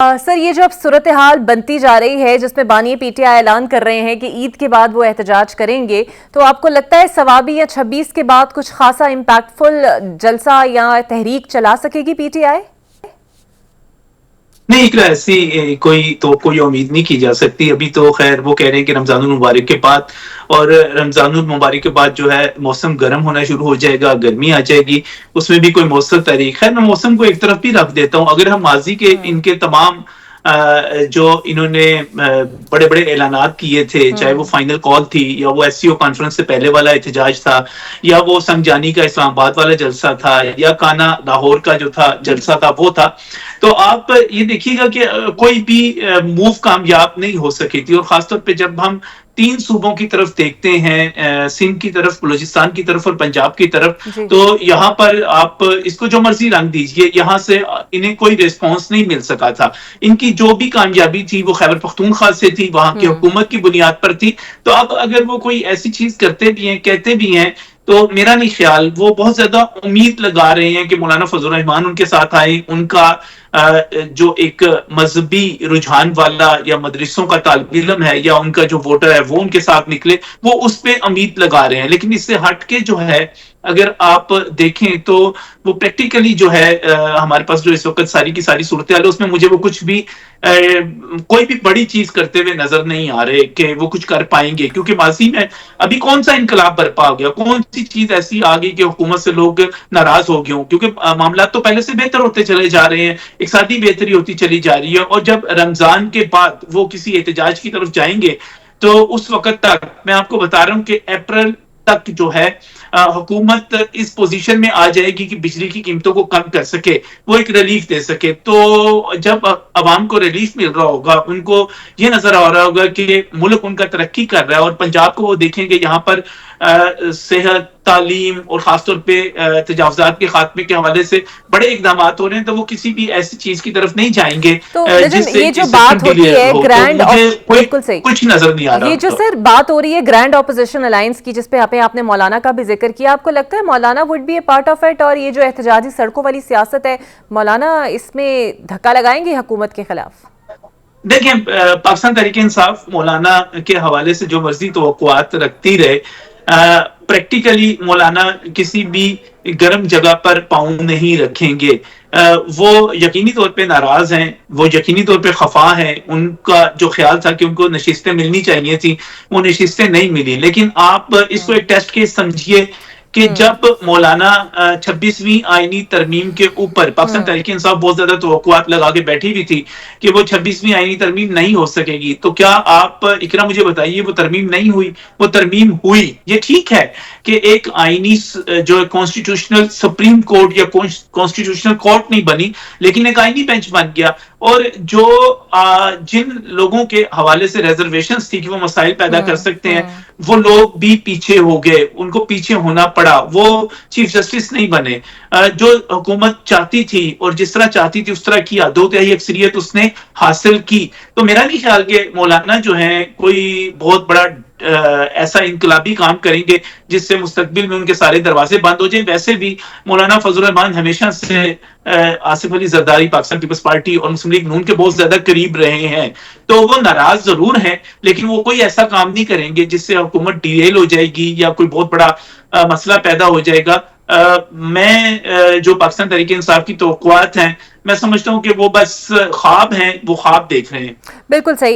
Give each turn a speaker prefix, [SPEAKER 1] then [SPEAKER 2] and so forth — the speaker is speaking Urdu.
[SPEAKER 1] سر یہ جو اب صورتحال بنتی جا رہی ہے جس میں بانی پی ٹی آئی اعلان کر رہے ہیں کہ عید کے بعد وہ احتجاج کریں گے، تو آپ کو لگتا ہے ثوابی یا 26 کے بعد کچھ خاصا امپیکٹ فل جلسہ یا تحریک چلا سکے گی پی ٹی آئی؟
[SPEAKER 2] نہیں، اقرا ایسی کوئی امید نہیں کی جا سکتی. ابھی تو خیر وہ کہہ رہے ہیں کہ رمضان المبارک کے بعد، اور رمضان المبارک کے بعد جو ہے موسم گرم ہونا شروع ہو جائے گا، گرمی آ جائے گی، اس میں بھی کوئی مؤثر تاریخ ہے. میں موسم کو ایک طرف بھی رکھ دیتا ہوں. اگر ہم ماضی کے ان کے تمام جو انہوں نے بڑے بڑے اعلانات کیے تھے، چاہے وہ فائنل کال تھی یا وہ ایس سی او کانفرنس سے پہلے والا احتجاج تھا، یا وہ سنگجانی کا اسلام آباد والا جلسہ تھا، یا کانا لاہور کا جو تھا جلسہ تھا وہ تھا، تو آپ یہ دیکھیے گا کہ کوئی بھی موو کامیاب نہیں ہو سکی تھی. اور خاص طور پہ جب ہم 3 صوبوں کی طرف دیکھتے ہیں، سندھ کی طرف، بلوچستان کی طرف اور پنجاب کی طرف،
[SPEAKER 1] جی
[SPEAKER 2] تو یہاں پر آپ اس کو جو مرضی رنگ دیجئے، یہاں سے انہیں کوئی ریسپانس نہیں مل سکا تھا. ان کی جو بھی کامیابی تھی وہ خیبر پختونخوا سے تھی، وہاں کی حکومت کی بنیاد پر تھی. تو اب اگر وہ کوئی ایسی چیز کرتے بھی ہیں، کہتے بھی ہیں، تو میرا نہیں خیال وہ بہت زیادہ امید لگا رہے ہیں کہ مولانا فضل الرحمان ان کے ساتھ آئیں. ان کا جو ایک مذہبی رجحان والا یا مدرسوں کا طالب علم ہے، یا ان کا جو ووٹر ہے وہ ان کے ساتھ نکلے، وہ اس پہ امید لگا رہے ہیں. لیکن اس سے ہٹ کے جو ہے اگر آپ دیکھیں تو وہ پریکٹیکلی جو ہے ہمارے پاس جو اس وقت ساری کی ساری صورتحال ہے، اس میں مجھے وہ کچھ بھی کوئی بھی بڑی چیز کرتے ہوئے نظر نہیں آ رہے کہ وہ کچھ کر پائیں گے. کیونکہ ماضی میں ابھی کون سا انقلاب برپا ہو گیا، کون سی چیز ایسی آ گئی کہ حکومت سے لوگ ناراض ہو گئے ہوں. کیونکہ معاملات تو پہلے سے بہتر ہوتے چلے جا رہے ہیں، اقتصادی بہتری ہوتی چلی جا رہی ہے. اور جب رمضان کے بعد وہ کسی احتجاج کی طرف جائیں گے تو اس وقت تک میں آپ کو بتا رہا ہوں کہ اپریل تک جو ہے حکومت اس پوزیشن میں آ جائے گی کہ بجلی کی قیمتوں کو کم کر سکے، وہ ایک ریلیف دے سکے. تو جب عوام کو ریلیف مل رہا ہوگا، ان کو یہ نظر آ رہا ہوگا کہ ملک ان کا ترقی کر رہا ہے، اور پنجاب کو وہ دیکھیں گے یہاں پر صحت، تعلیم اور خاص طور پہ تجاوزات کے خاتمے کے حوالے سے بڑے اقدامات ہو رہے ہیں، تو وہ کسی بھی ایسی چیز کی طرف نہیں جائیں گے
[SPEAKER 1] تو
[SPEAKER 2] جس
[SPEAKER 1] لیکن
[SPEAKER 2] سے
[SPEAKER 1] یہ جو
[SPEAKER 2] کہ سسٹم
[SPEAKER 1] بات ہوتی
[SPEAKER 2] ڈیلیئر
[SPEAKER 1] ہے
[SPEAKER 2] ہو. تو
[SPEAKER 1] گرینڈ
[SPEAKER 2] مجھے کوئی
[SPEAKER 1] بالکل صحیح،
[SPEAKER 2] کچھ نظر نہیں آ رہا.
[SPEAKER 1] یہ جو سر بات ہو رہی ہے گرینڈ اپوزیشن الائنس کی، جس پہ آپ نے مولانا کا بھی ذکر کیا، آپ کو لگتا ہے Maulana would be a part of it? اور یہ جو احتجاجی سڑکوں والی سیاست ہے، مولانا اس میں دھکا لگائیں گے حکومت کے خلاف؟
[SPEAKER 2] دیکھیں، پاکستان تحریک انصاف مولانا کے حوالے سے جو مرضی توقعات رکھتی رہے، پریکٹیکلی مولانا کسی بھی گرم جگہ پر پاؤں نہیں رکھیں گے. وہ یقینی طور پہ ناراض ہیں، وہ یقینی طور پہ خفا ہیں. ان کا جو خیال تھا کہ ان کو نشستیں ملنی چاہیے تھی، وہ نشستیں نہیں ملی. لیکن آپ اس کو ایک ٹیسٹ کیس سمجھیے کہ جب مولانا 26ویں آئینی ترمیم کے اوپر پاکستان تحریک انصاف بہت زیادہ توقعات لگا کے بیٹھی ہوئی تھی کہ وہ 26ویں آئینی ترمیم نہیں ہو سکے گی، تو کیا آپ اقرا مجھے بتائیے وہ ترمیم نہیں ہوئی؟ وہ ترمیم ہوئی. یہ ٹھیک ہے کہ ایک آئینی جو کانسٹیٹیوشنل سپریم کورٹ یا کانسٹیٹیوشنل کورٹ نہیں بنی، لیکن ایک آئینی بینچ بن گیا. اور جو جن لوگوں کے حوالے سے ریزرویشنز تھی کہ وہ مسائل پیدا کر سکتے ہیں، وہ لوگ بھی پیچھے ہو گئے، ان کو پیچھے ہونا پڑا، وہ چیف جسٹس نہیں بنے. جو حکومت چاہتی تھی اور جس طرح چاہتی تھی اس طرح کیا، 2/3 اکثریت اس نے حاصل کی. تو میرا نہیں خیال کہ مولانا جو ہیں کوئی بہت بڑا ایسا انقلابی کام کریں گے جس سے مستقبل میں ان کے سارے دروازے بند ہو جائیں. ویسے بھی مولانا فضل الرحمان ہمیشہ سے آصف علی زرداری، پاکستان پیپلز پارٹی اور مسلم لیگ نون کے بہت زیادہ قریب رہے ہیں. تو وہ ناراض ضرور ہیں، لیکن وہ کوئی ایسا کام نہیں کریں گے جس سے حکومت ڈیریل ہو جائے گی یا کوئی بہت بڑا مسئلہ پیدا ہو جائے گا. میں جو پاکستان تحریک انصاف کی توقعات ہیں، میں سمجھتا ہوں کہ وہ بس خواب ہیں، وہ خواب دیکھ رہے ہیں.
[SPEAKER 1] بالکل صحیح.